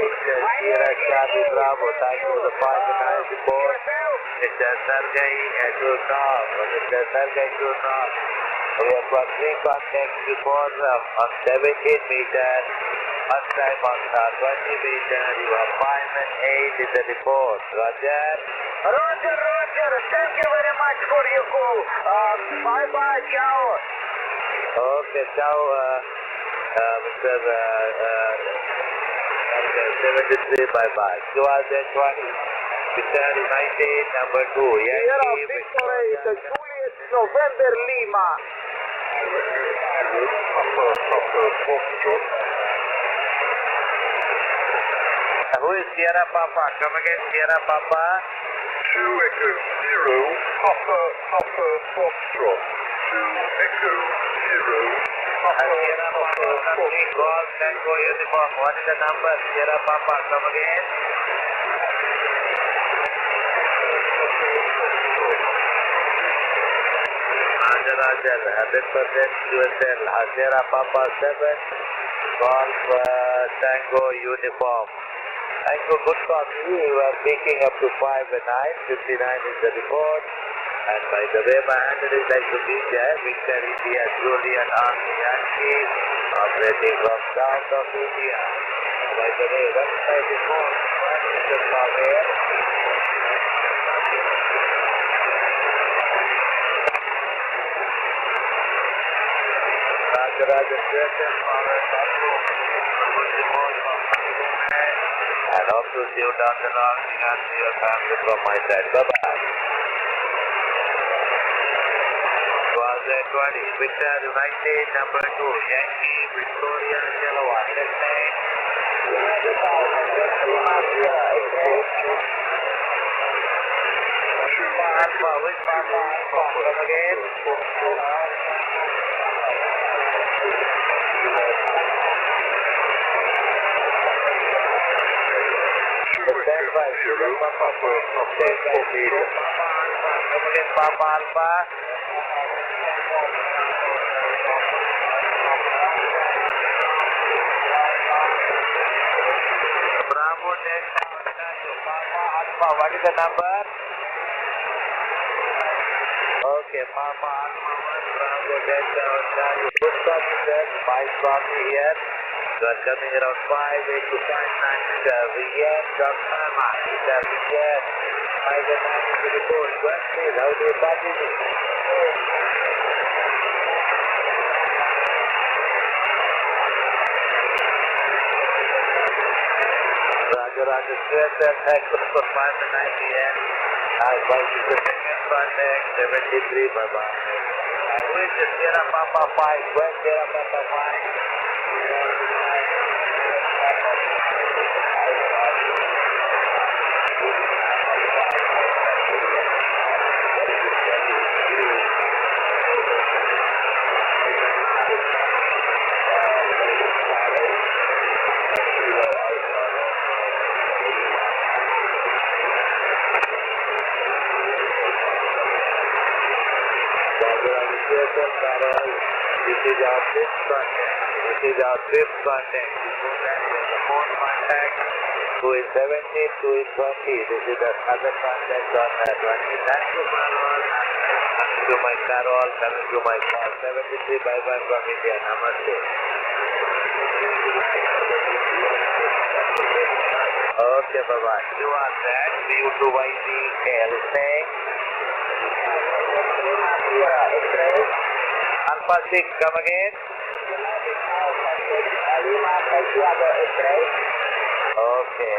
Sierra Charlie Bravo, thank you for the 5-9 report. Mr. Sergey Churnov, Mr. Sergey Churnov. We have got 3 contacts report on 17 meters. First time on 20 meters. You have 5 and 8 in the report. Roger. Roger, Roger. Thank you very much for your call. Bye-bye, ciao. Okay, ciao, Mr. 73, bye-bye. 2020. Mr. United, number 2. Sierra Victory, the Juliet November Lima. Who is Sierra Papa? Come again, Sierra Papa. 2 Echo 0, Papa Foxtrot. 2 Echo 0, Papa Sierra Papa, complete call, Tango uniform. What is the number? Sierra Papa, come again. Roger, 100% QSL. Sierra Papa 7, Golf Tango uniform. Tango, good copy. You are picking up to 5 and 9. 59 is the report. And by the way, my handle is like to be there. Victor India, Julian Army Yankee, operating from south of India. By the way, website report. Mr. Pavel. Roger, Jason, Pavel, good report from and hope to see you down the line and see your family from my side. Bye-bye. 20, Victor United, number 2, Yankee, Victoria, Chelawa, next name. Alpha, which Papa? Come again. Papa Alpha. Bravo Delta, Papa Alpha, what is the number? Okay, Papa Alpha 1, Bravo Delta, good copy sir, 5 copy here. You are coming around 5, 8 to 5, 9 meter, VM, Dr. Master, VM, 5 and 9 to report. Well, please, how do you copy me? Roger, QSL, thanks for 5 and 9 PM. I'll buy you the second contact, 73, bye-bye. Who is the Sierra Papa 5? Where's Sierra Papa 5? This is our fifth contact. Before that, there's a fourth contact. 2 is 17, 2 is 20. This is the other contact on 20. Thank you, Carol. Coming to my Carol, coming to my call. 73, bye-bye from India. Namaste. Okay, bye-bye. You are that. VU2YCL saying. Alpha 6, come again. Okay.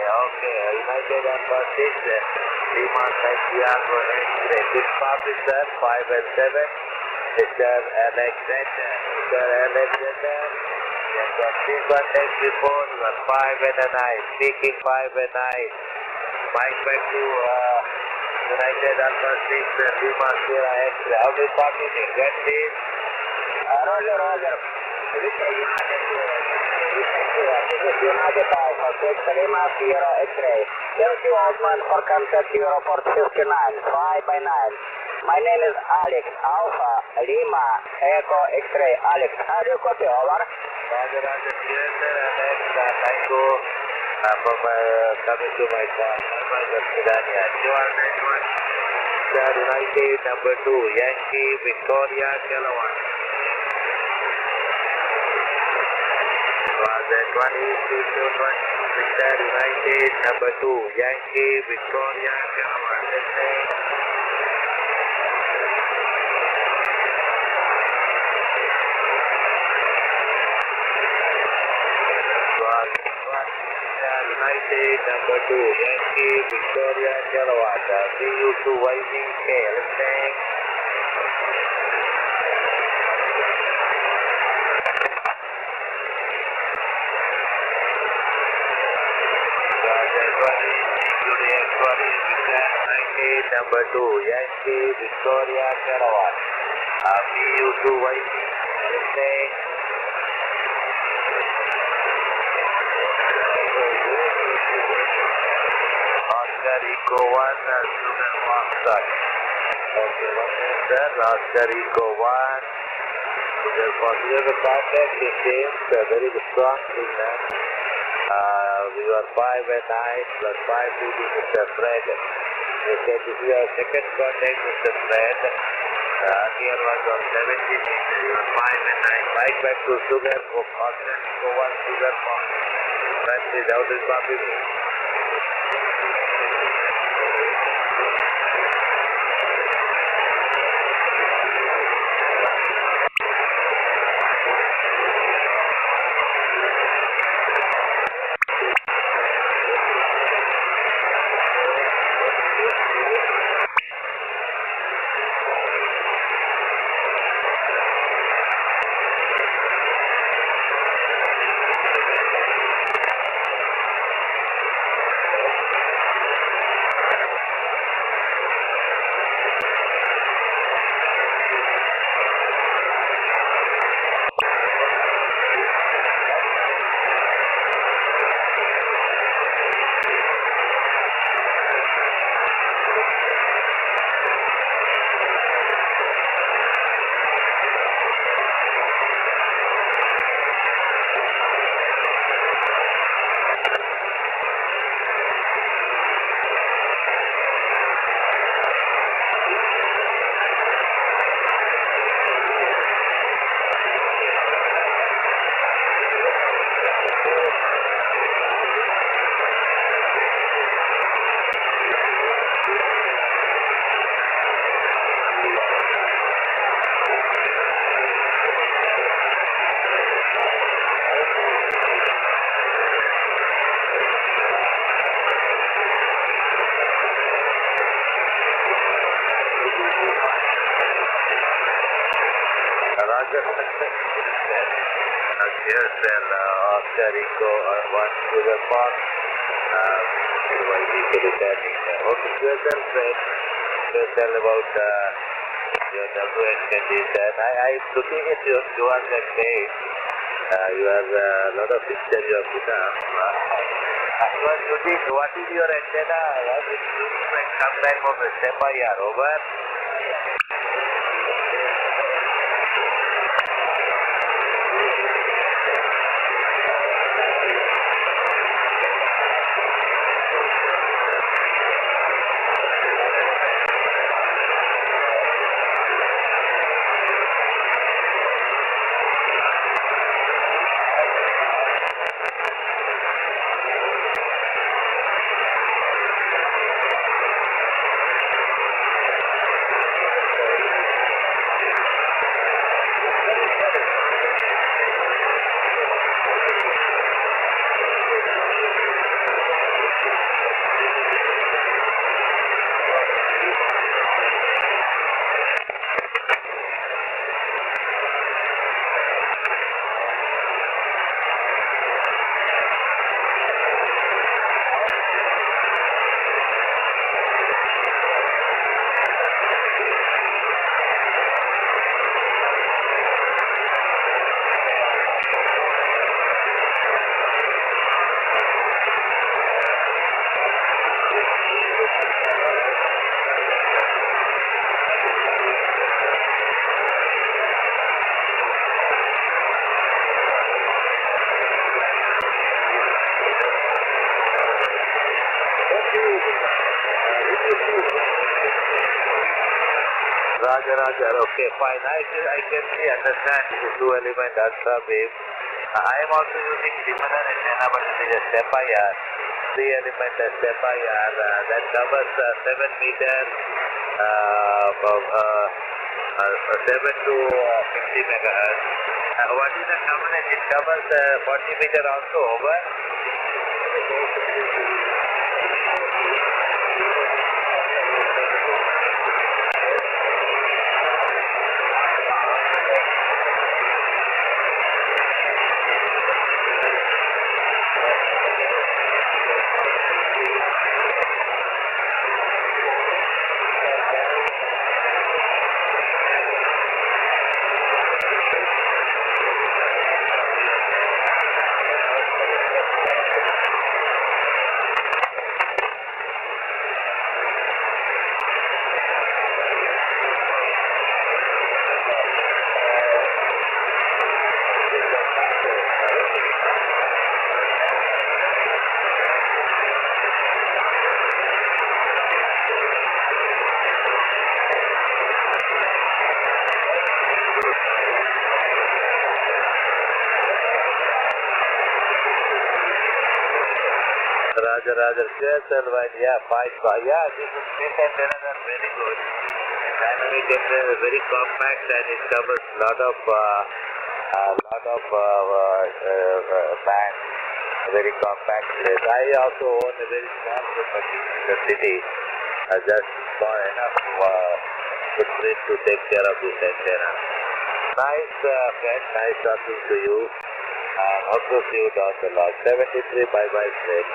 United Alpha 6, Lima Santiago X-ray. Good copy, sir. 5 and 7. Mr. Alexander. Yes, got 3 contacts report. You are 5 and 9. Speaking 5 and 9. Mike back to United Alpha 6, Lima Sierra X-ray. How do you copy me? Get this. Roger. This is United Alpha 6, Lima Sierra X-ray. Thank you, Osman, for contact your report 59, 5 by 9. My name is Alex, Alpha, Lima, Echo X-ray. Alex, how do you copy? Over. Roger, QSL, Alex, Tango, Coming to my car, Tanzania. You are network. Star United number 2, Yankee Victoria Kilowatt. That one is Star United number 2, Yankee Victoria Kilowatt. United number 2, Yankee Victoria Kilowatt, VU2YVK, listening. United number 2, Yankee Victoria Kilowatt, VU2YV, listening. Oscar Eco 1, Sugar Foxtrot. Okay, 1 minute sir, Oscar Eco 1, Sugar Foxtrot. You have a contact in James, very strong signal. We were 5 and 9 plus 5 to Mr. Fred. They said this is your second contact, Mr. Fred. Earlier was on 70 meters, you were 5 and 9. Right back to Sugar, Oscar Eco 1, Sugar Fox. That is out is copy me. Yes, and Oscar Eco 1 Sugar Fox, returning. Okay, yourself, Fred. Tell about your WH condition. I'm looking at your QR page. You have a lot of pictures you have put up. You are using, what is your antenna? It's looking like some type of a SEPA, over. Roger. Okay, fine. I can see, understand this is 2-element ultra beam. I am also using similar antenna, but it is a step IR. 3-element step IR that covers 7 meter, 7 to 50 megahertz. What is the coverage? It covers 40 meter also, over. Roger. QSL line, yeah, 5. Yeah, this antennas are very good. Dynamic antenna is very compact and it covers lot of bands. Very compact place. I also own a very small property in the city. I just saw enough footprint to take care of this antenna. Nice, friend. Nice talking to you. And also see you down the log. 73 bye-bye, friend.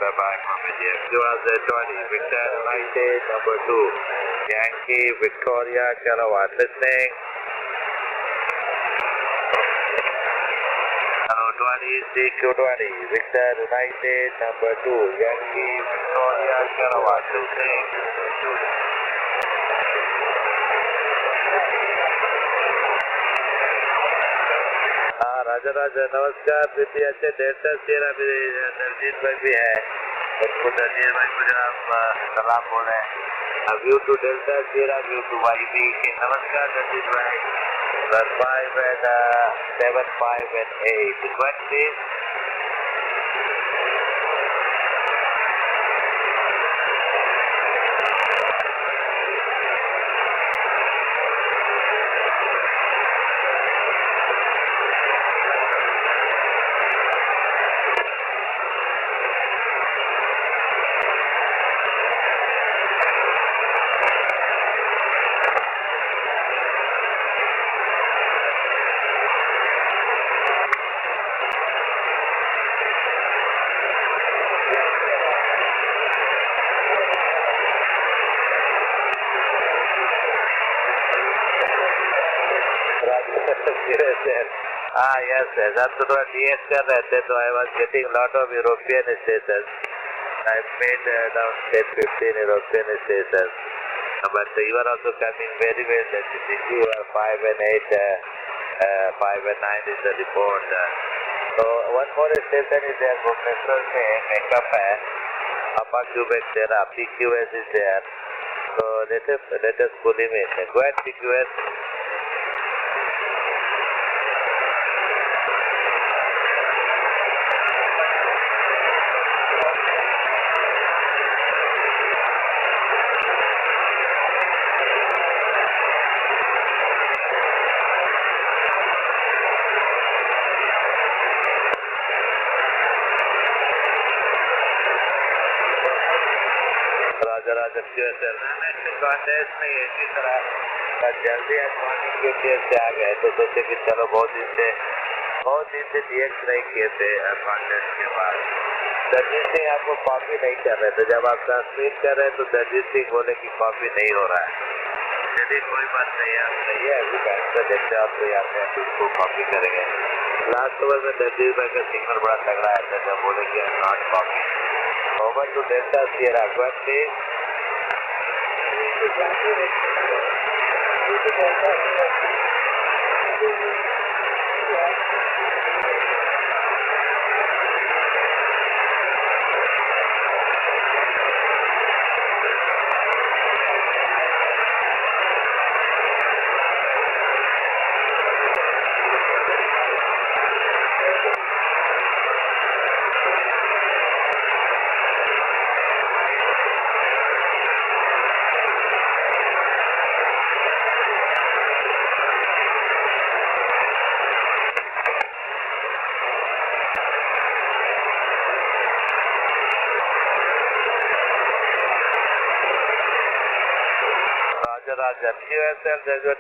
Bye-bye, Mohammed. You are the 20. Victor, United, number 2. Yankee, Victoria, Kilowatt. Listening. Hello, 20, CQ20. Victor, United, number 2. Yankee, Victoria, Kilowatt. Listening. राजा नमस्कार दीदी अच्छे delta तेरा भी नरजीत भाई भी है उनको नरजीत भाई को जनाब सलाम बोले व्यू टू डेल्टा तेरा व्यू टू वाई बी नमस्कार नरजीत भाई 5 and 7, 5 and 8 request please. Yes. अब तो थोड़ा DS कर रहे थे तो I was getting lot of European stations. I made around 10-15 European stations. But you are also coming very well. That you are 5 and 8, 5 and 9 is the report. So one more station is there. Bhubaneswar में makeup है. Upper Quebec there. PQS is there. So let us pull him in. Go ahead PQS. Contest नहीं है इसी तरह जल्दी आज morning के देर से आ गए तो सोचे कि चलो बहुत दिन से DX नहीं किए थे कॉन्टेस्ट के बाद दरजीत सिंह आपको कॉपी नहीं कर रहे थे जब आप ट्रांसमिट कर रहे हैं तो दरजीत सिंह बोले कि कॉपी नहीं हो रहा है चलिए कोई बात नहीं, आप नहीं है अभी बैंक से देखते हैं आपको यहाँ पे उसको कॉपी करेंगे। लास्ट ओवर में 10 रुपये का सिग्नल बड़ा तगड़ा आता है, जब बोलेंगे not copy. Over to Delta Sierra go please.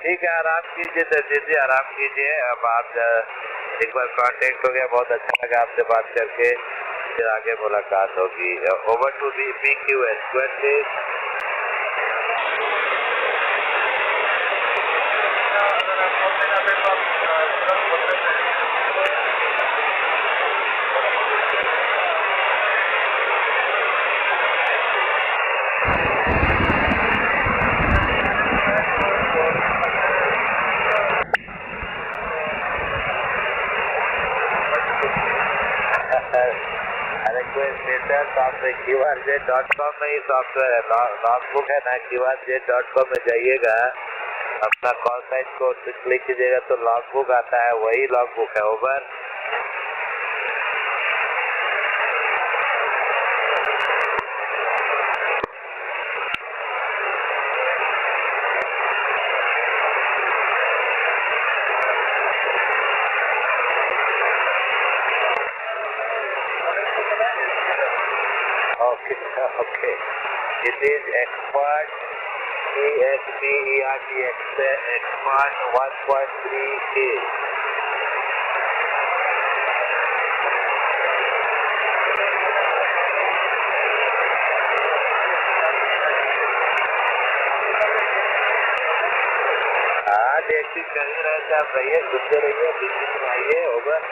ठीक है, आराम कीजिए दर्जी जी, आराम कीजिए। अब आप एक बार कांटेक्ट हो गया, बहुत अच्छा लगा आपसे बात करके, फिर आगे मुलाकात होगी। Over to the PQS please. QRZ.com में ही सॉफ्टवेयर लॉगबुक है ना, QRZ.com में जाइएगा, अपना कॉल साइन को क्लिक कीजिएगा तो लॉगबुक आता है, वही लॉगबुक है। Over. Okay. It is expert EXPERT expert 1.3K. हाँ, देखिए कर ही रहे थे आप, रहिए घूमते रहिए, बीच में आइए। ओवर।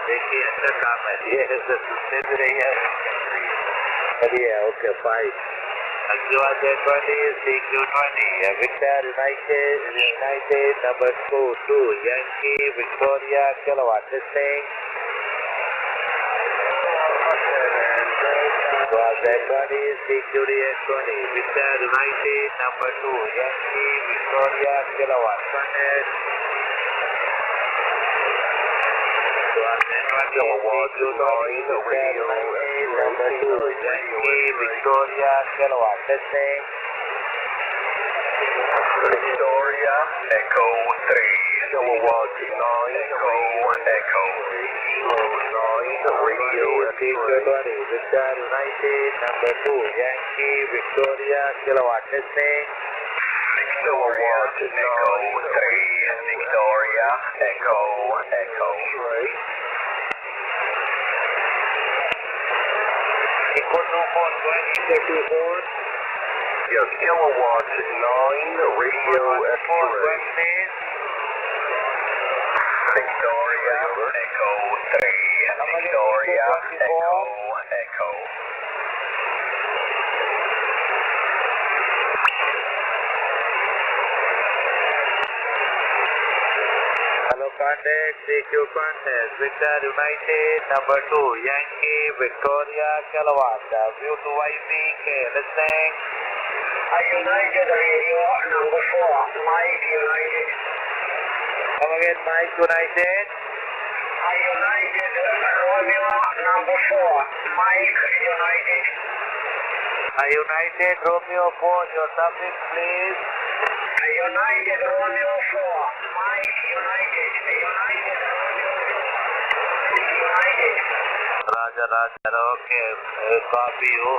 देखिए अच्छा काम है, ये सुनते भी रही है। चलिए okay, 5 QRZ20 CQ20 Victor United number 2 Yankee Victoria Kilowatt testing। QRZ20 CQDX20 Victor United number 2 Yankee Victoria Kilowatt connect। Kilowatt number 2 Yankee Victoria Kilowatt testing। Victoria Echo 3 Kilowatt 9 Echo Kilo 9 Radio CQ20 Victor United number 2 Yankee Victoria Kilowatt testing। Kilowatt Echo 3 Victoria Echo 3 Echo 24 Yes, Kilowatt 9 Radio X-ray Victoria Echo 3 Victoria Echo Hello contact, CQ contact, Victor United number 2 Yankee Victoria Kilowatt, view to YPK, listening। United Radio number 4 Mike United। Come again, Mike United। United Romeo number 4 Mike United। United Romeo 4, your suffix please। United Romeo 4. Mike United Romeo 4. United. Roger, okay, I copy you.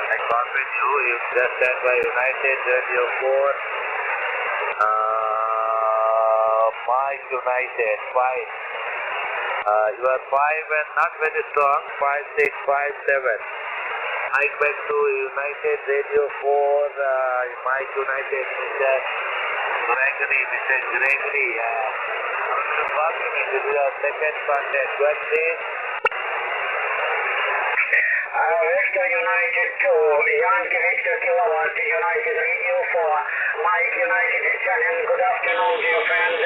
I copied you. You just stand by United Radio 4. Mike United 5. You are 5 and not very strong. 5, 6, 5, 7. Mike back to United Radio 4. Mike United, Mr. Gregory. This is your second contact. What please? Victor United 2, Yankee Victor Kilowatt, United Radio 4, Mike United Italian, good afternoon dear friends,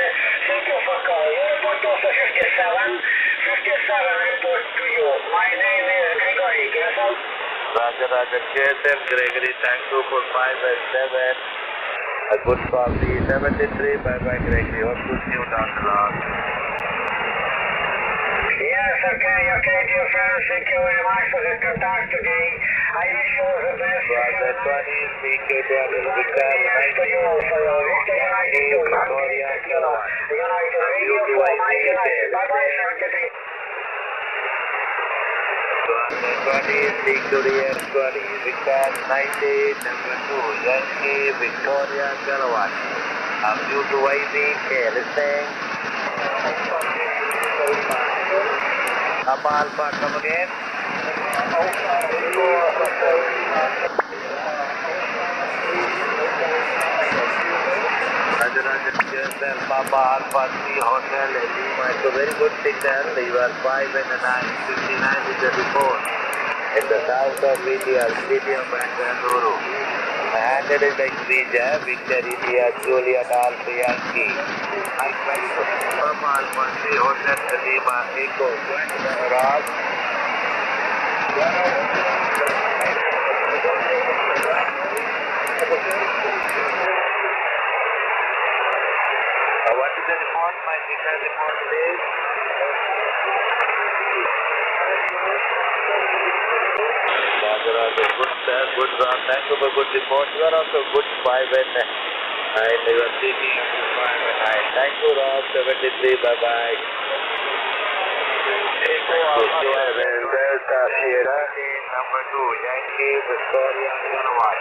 thank you for calling. You report also 57 report to you. My name is Gregory, careful. Roger, KSM Gregory, thank you for 5 and 7. A good copy, 73, bye-bye Gregory, hope to see you down the line. Yes, okay, dear friends, thank you very much for the contact today. I wish you all the best. Roger, 20, CK, Victor, to you also, Victor United 2, Victoria, United Radio 4, Mike United. Bye-bye, sir. 20, Victoria, 20, Victor, 90, number 2, Yankee, Victoria, Kilowatt. Due to YBK, listening. Alpha, come again. Roger, Papa Alpha 3 Hotel Lima. It's a very good signal. You are 5 and 9, 59 is the report. In the south of India, city of Bangalore. And it is like Vija, Victor India, Juliet Alpha Yankee. Papa Alpha 3 Hotel Lima, Echo, Rob. What is the report? My signal report is Roger, good sir, good Rob. Thank you for good report. You are also good 5 and 9. You are speaking 5 and 9. Thank you Rob, 73, bye-bye. Delta Sierra, number 2, Yankee, Victoria, Kilowatt.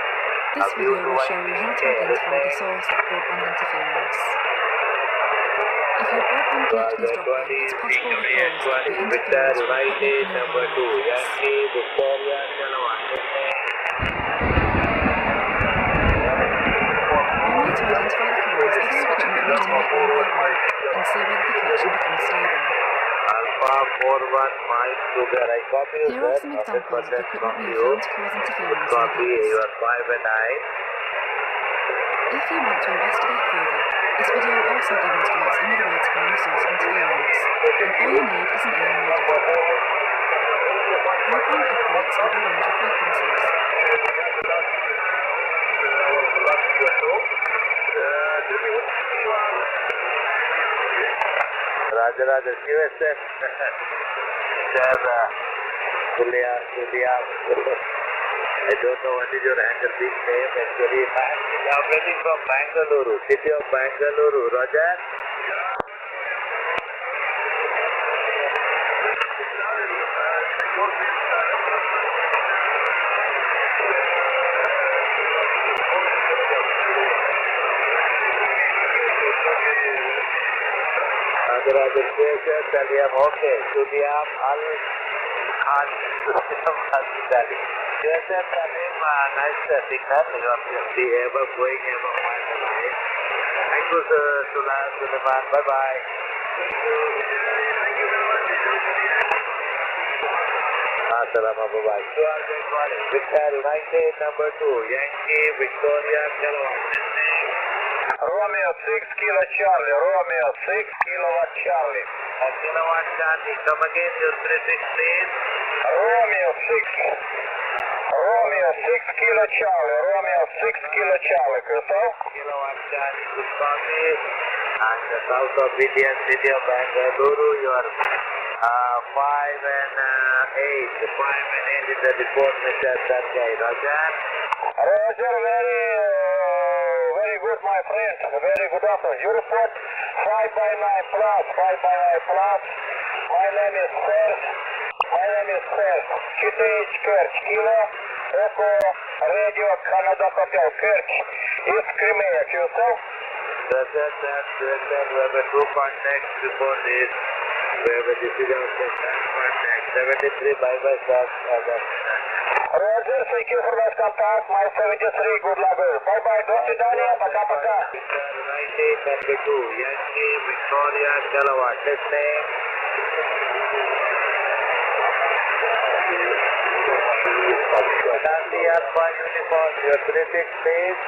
This video will show you how to identify the source of broadband interference. If your broadband connection is dropping, it's possible the cause could be interference from equipment number 2, Yankee, Victoria, Kilowatt. One way to identify the cause is switching the internet on by one and see whether the connection becomes stable. Alpha 41 Sugar, I copy you. Here are some examples of equipment being found to cause interference in Copy, the you house. are 5 and 9. If you want to investigate further, this video also demonstrates another way to find the source of interference, and all you need is an AM radio. Broadband operates over a range of frequencies. Roger, QSM. Julia. I don't know what is your handle, big name actually. I'm operating from Bangalore, city of Bangalore. Roger? Roger, Saliam, okay. Suliam Al-Khan, Al-Dali. QSM Salim, nice signal. You are just above going above my line. Thank you, Suleiman. Bye-bye. Assalamu bye-bye. Victor United, number 2, Yankee, Victoria, Kilowatt. Romeo 6 Kilo Charlie, Romeo 6 Kilowatt Charlie. Kilowatt Charlie, come again, your prefix please. Romeo 6 Kilo Charlie, Romeo 6 Kilo Charlie, Crystal. Kilowatt Charlie, good copy. And the south of Indian city of Bangalore, you are 5 and 8. 5 and 8 is the report, Mr. Sanjay. Roger? Roger, very Very good, my friend. Very good afternoon. You report 5/9 plus, 5/9 plus. My name is Serge. QTH Kerch, Kilo, Echo, Radio, Canada, Hotel, Kerch. It's Crimea, QSL. That's it, we have a 2 contacts before this. We have a decision of the contact. 73 bye-bye, sir. Roger, thank you for that contact. My 73, good luck. Bye-bye, до свидания, пока-пока. 1932, Yankee, Victoria, Delaware, testing. Nancy Alpha Uniform, your British base.